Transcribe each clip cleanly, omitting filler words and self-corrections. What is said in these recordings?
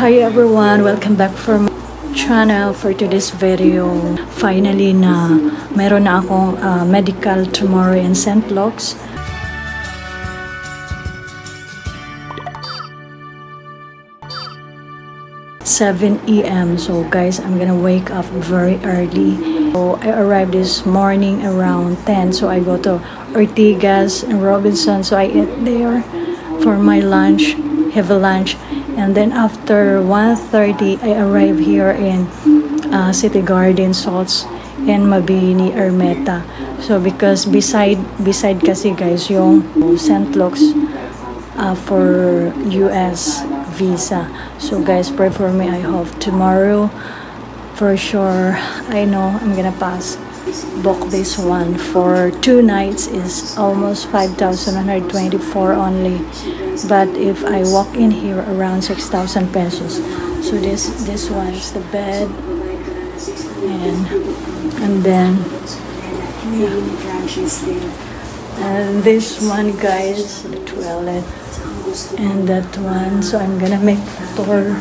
Hi everyone, welcome back for my channel. For today's video, finally na meron na akong medical tomorrow in St. Luke's. (7 AM). So guys, I'm gonna wake up very early. So I arrived this morning around 10. So I go to Ortigas and Robinson. So I eat there for my lunch, have a lunch. And then after 1:30, I arrive here in City Garden Salts in Mabini, Ermita. So because beside kasi guys yung St. Luke's for US visa. So guys, pray for me. I hope tomorrow for sure. I know I'm gonna pass. Book this one for 2 nights is almost 5,124 only. But if I walk in here, around 6,000 pesos. So this one is the bed, and then yeah. And this one guys, the toilet, and that one. So I'm gonna make a tour.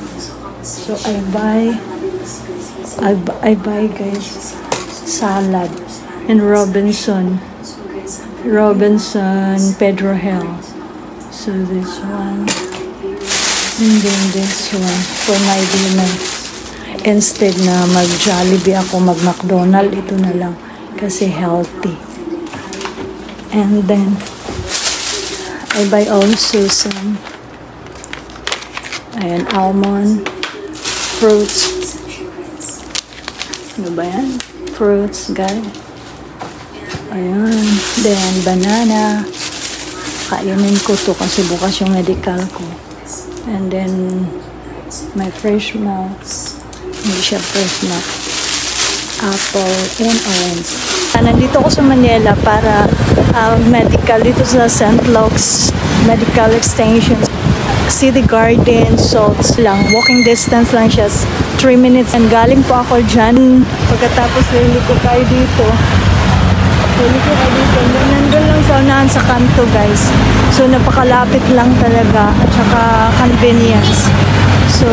So I buy guys salad in Robinson Pedro Hill. So this one, and then this one for my dinner. Instead na mag-Jollibee ako, mag-McDonald's, ito na lang kasi healthy. And then I buy also some almond fruits. Ano ba yan? Fruits, guys. Ayan. Then banana. Kainin ko to kasi bukas yung medical ko. And then my fresh milk. Hindi siya fresh milk. Apple and orange. Nandito ako sa Manila para medical dito sa St. Luke's Medical Extension. City Garden, Salts lang. Walking distance lang siya. 3 minutes. And galing po ako dyan. Pagkatapos liliko kayo dito. Nandun lang sa unahan sa kanto guys. So napakalapit lang talaga. At saka convenience. So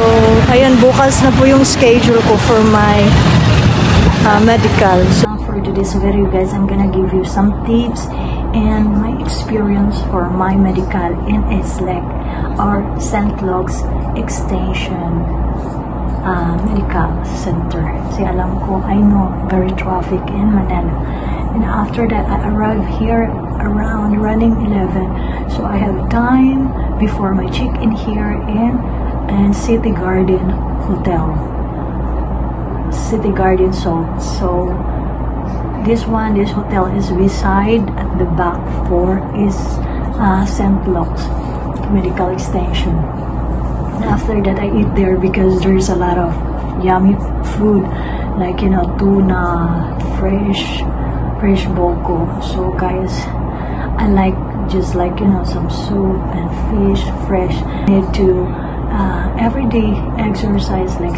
ayun, bukas na po yung schedule ko for my medical. So for today's video guys, I'm gonna give you some tips and my experience for my medical in SLEC or St. Luke's Extension Medical Center. Kasi alam ko, I know, very traffic in Manila. And after that, I arrived here around running 11. So I have time before my check-in here in City Garden Hotel. City Garden Salt. So this hotel is beside at the back for is St. Luke's Medical Extension. And after that, I eat there because there's a lot of yummy food, like tuna, fresh boko. So guys, I like just like some soup and fish fresh. I need to everyday exercise like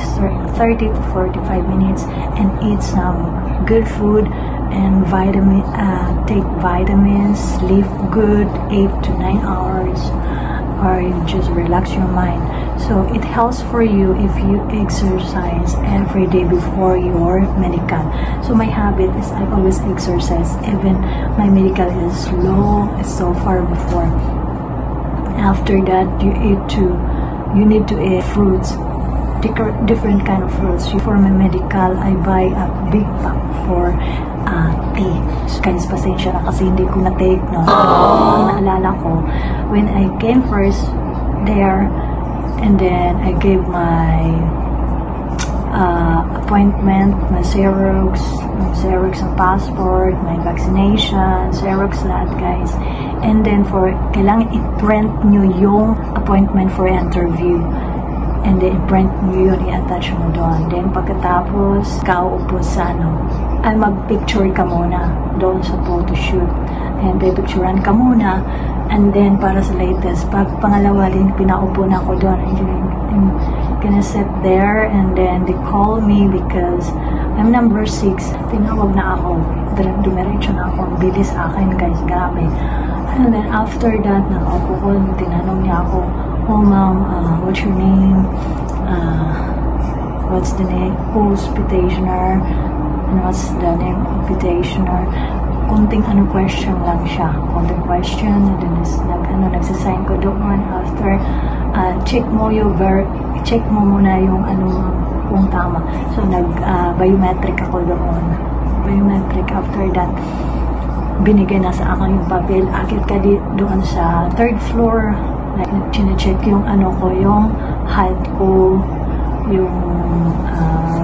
30 to 45 minutes and eat some good food and take vitamins, sleep good 8 to 9 hours, or just relax your mind. So it helps for you if you exercise every day before your medical. So my habit is I always exercise, even my medical is low, it's so far before. After that, you need to eat fruits, different kind of fruits. For my medical, I buy a big pack for tea. So guys, pasensya na kasi hindi ko na-take, no? Ang naalala ko, when I came first there, and then I gave my appointment, my Xerox ang passport, my vaccination, Xerox lahat guys. And then kailangan i-print nyo yung appointment for interview. And then i-print nyo yun, i-attach mo doon. Then pagkatapos, kauupo sa ay mag-picture ka muna doon sa photo shoot. And then picturean ka muna. And then para sa latest, pag pangalawa din, pinaupo na ako doon. I'm gonna sit there, and then they call me because I'm number 6. Tinawag na ako. Dumiretso na ako. Ang bilis akin guys, grabe. And then after that, nakaupo ko, tinanong niya ako, oh ma'am, what's your name? what's the name, who's petitioner, and what's the name of petitioner. Kunting question lang siya, kunting question, and then nagsasign ko doon. After check mo muna yung kung tama. So biometric ako doon, biometric. After that, binigay na sa akin yung papel. Akit ka doon sa 3rd floor, like chine-check yung ko, yung height ko, yung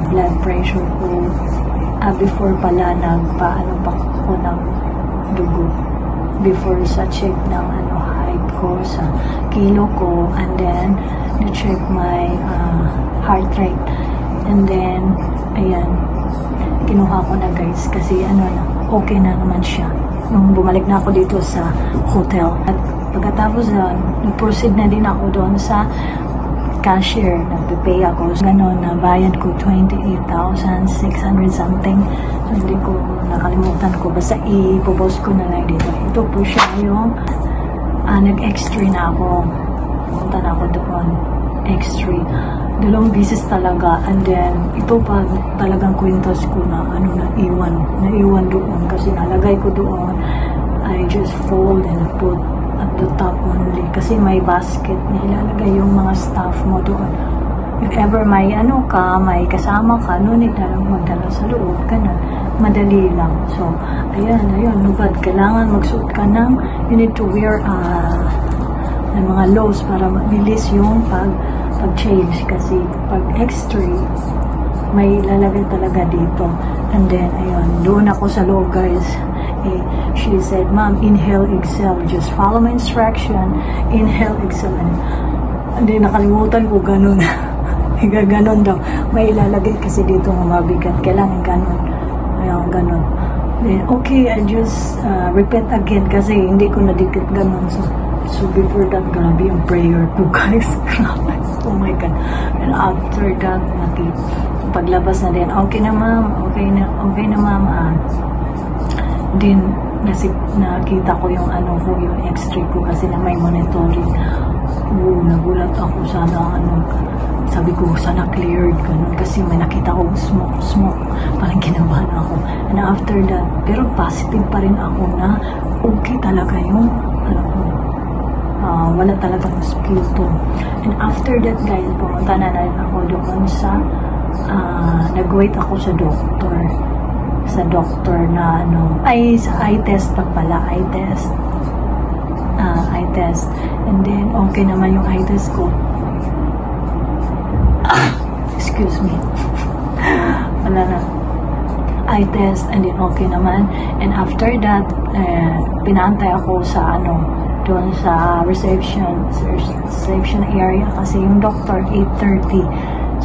blood pressure ko. Before pala nagpaano pa ko ng dugo, before sa check ng height ko, sa kilo ko, and then na-check my heart rate, and then ayan, kinuha ko na guys, kasi okay na naman siya nung bumalik na ako dito sa hotel. At pagkatapos doon, nag-proceed na din ako doon sa cashier, nagpipay ako. Ganon, na bayad ko 28,600 something. So, hindi ko nakalimutan ko. Basta ipopost ko na lang dito. Ito po siya yung nag-x-ray na ako. Pumunta na ako doon. X-ray. 2 beses talaga. And then, ito pa talagang kwintas ko na naiwan doon. Kasi nalagay ko doon. I just fold and put at the top only, kasi may basket na ilalagay yung mga staff mo doon. If ever may may kasama ka, nunit na lang magdala sa loob, ganun. Madali lang. So, ayun, nubad, kailangan magsuot ka ng, you need to wear mga lows para mabilis yung pag-change, kasi pag x-ray, may ilalagay talaga dito. And then, ayun, doon ako sa loob guys. She said, "Ma'am, inhale, exhale. Just follow my instruction. Inhale, exhale." Hindi, nakalimutan ko ganun. Ganon daw. May ilalagay kasi dito ng mabigat. Kailangan ganun. Ayun, ganun. Okay, I just repeat again kasi hindi ko nadikit ganun. So before that, grabe yung prayer ko guys. Oh my God. And after that, paglabas na din, okay na ma'am. Okay na ma'am. Din nakita ko yung yung x-ray ko kasi na may monitoring. Nagulat ako, sana sabi ko sana cleared ganun, kasi may nakita ko smoke, parang kinabahan ako. And after that, pero positive pa rin ako na okay talaga yung wala talaga mosquito. And after that guys, pumunta na rin ako doon sa nag-wait ako sa doctor na sa eye test pa pala, eye test. And then okay naman yung eye test ko. Excuse me. Wala na. Eye test, and then okay naman. And after that, pinaantay ako sa doon sa reception area, kasi yung doctor 8:30.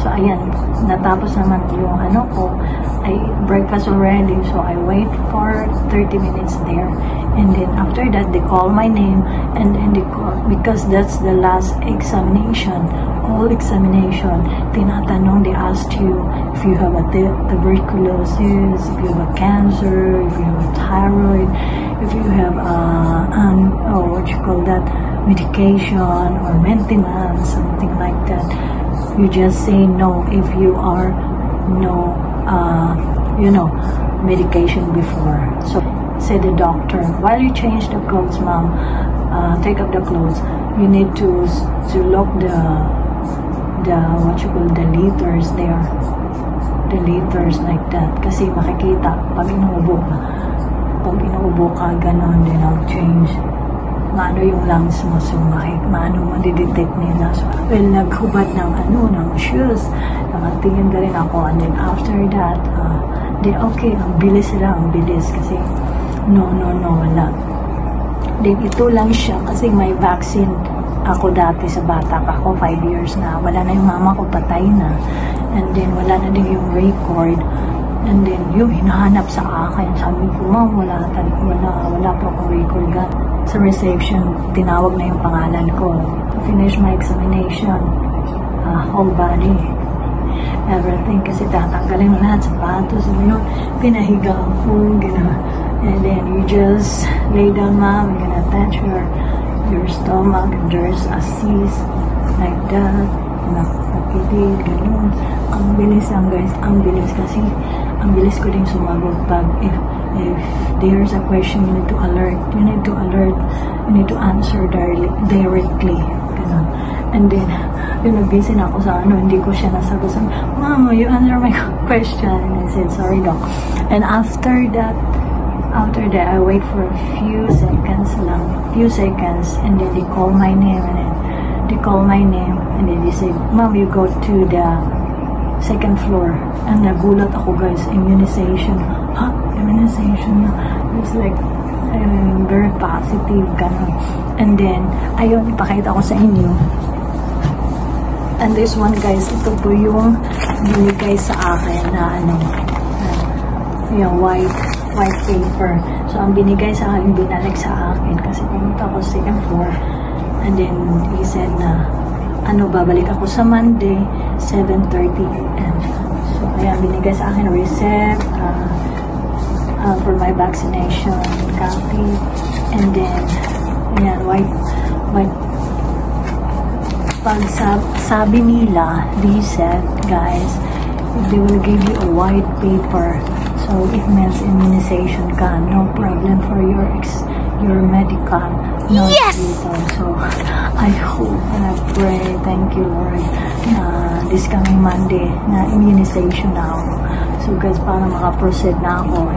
So, ayan, natapos naman yung ko. I breakfast already, so I wait for 30 minutes there. And then after that, they call my name, and then they call, because that's the last examination, all examination. Tinatanong, they asked you if you have a tuberculosis, if you have a cancer, if you have a thyroid, if you have medication or maintenance, something like that. You just say no if you are medication before. So, said the doctor, while you change the clothes, ma'am, take up the clothes, you need to look the liters there, the liters like that, kasi makikita pag inuubo ka ganon, then I'll change maano yung lungs mo, so maano madidetect nila. So, well, naghubad ng shoes, nakatingin na rin ako, and then after that, okay, ang bilis kasi no, wala. Then ito lang siya, kasi may vaccine ako dati sa bata ako, 5 years na, wala na yung mama ko, patay na, and then wala na din yung record. And then, yung hinahanap sa akin, sabi ko, ma'am, wala pa akong record. Sa reception, tinawag na yung pangalan ko. To finish my examination, whole body, everything, kasi tatanggalin mo lahat, sapatos, pinahiga ako, and then you just lay down, ma'am, you're gonna touch your stomach, and there's a cyst, like that, Edi, ganun. Ang bilis lang guys, ang bilis kasi ang bilis ko din sumagot pag if there's a question you need to alert, you need to answer directly. Ganun. And then, busy na ako sa hindi ko siya nasagot. So, Mama, you answer my question. And I said, sorry, Doc. And after that, I wait for a few seconds, and then they call my name, and then they say, Mom, you go to the second floor. And nagulat ako guys, immunization. Immunization. It's like, very positive, ganun. And then, ayun, ipakita ko sa inyo. And this one guys, ito po yung binigay sa akin na yung white paper. So, ang binigay sa akin, binalik sa akin kasi pumunta ako sa second floor. And then, he said na, babalik ako sa Monday, 7:30 AM. So, ayan, binigay sa akin receipt for my vaccination copy. And then, ayan, white pag sabi nila, they said, guys, they will give you a white paper. So, it means immunization ka. No problem for your medical. No, yes! So, I hope and I pray, thank you, Lord, this coming Monday, na immunization na ako. So, guys, para maka-proceed na ako,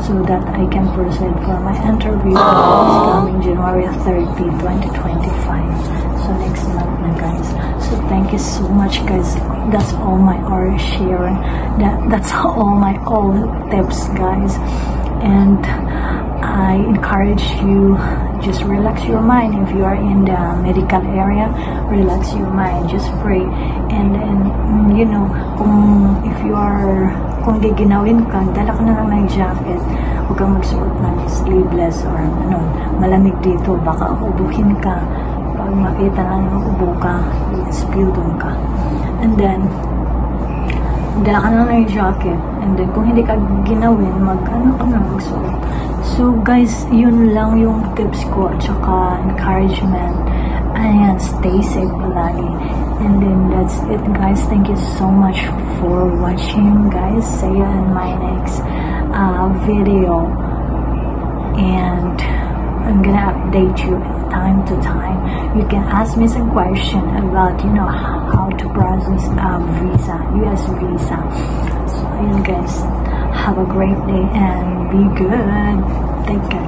so that I can proceed for my interview this coming January 30, 2025. So, next month na, guys. So, thank you so much, guys. That's all my sharing. That's all my tips, guys. And I encourage you, just relax your mind. If you are in the medical area, relax your mind. Just pray. And kung giginawin ka, dala ka na lang ng jacket. Huwag kang magsuot ng sleeveless or malamig dito. Baka ubuhin ka. Pag makita lang yung ubo ka, i-sputum ka. And then, dala ka na lang ng jacket. And then, kung hindi ka ginawin, magsuot. So, guys, yun lang yung tips ko at saka encouragement. Ayan, stay safe palagi. And then, that's it, guys. Thank you so much for watching, guys. See you in my next video. And I'm gonna update you time to time. You can ask me some question about, how to process a visa, US visa. So, ayun, guys. Have a great day and be good. Take care.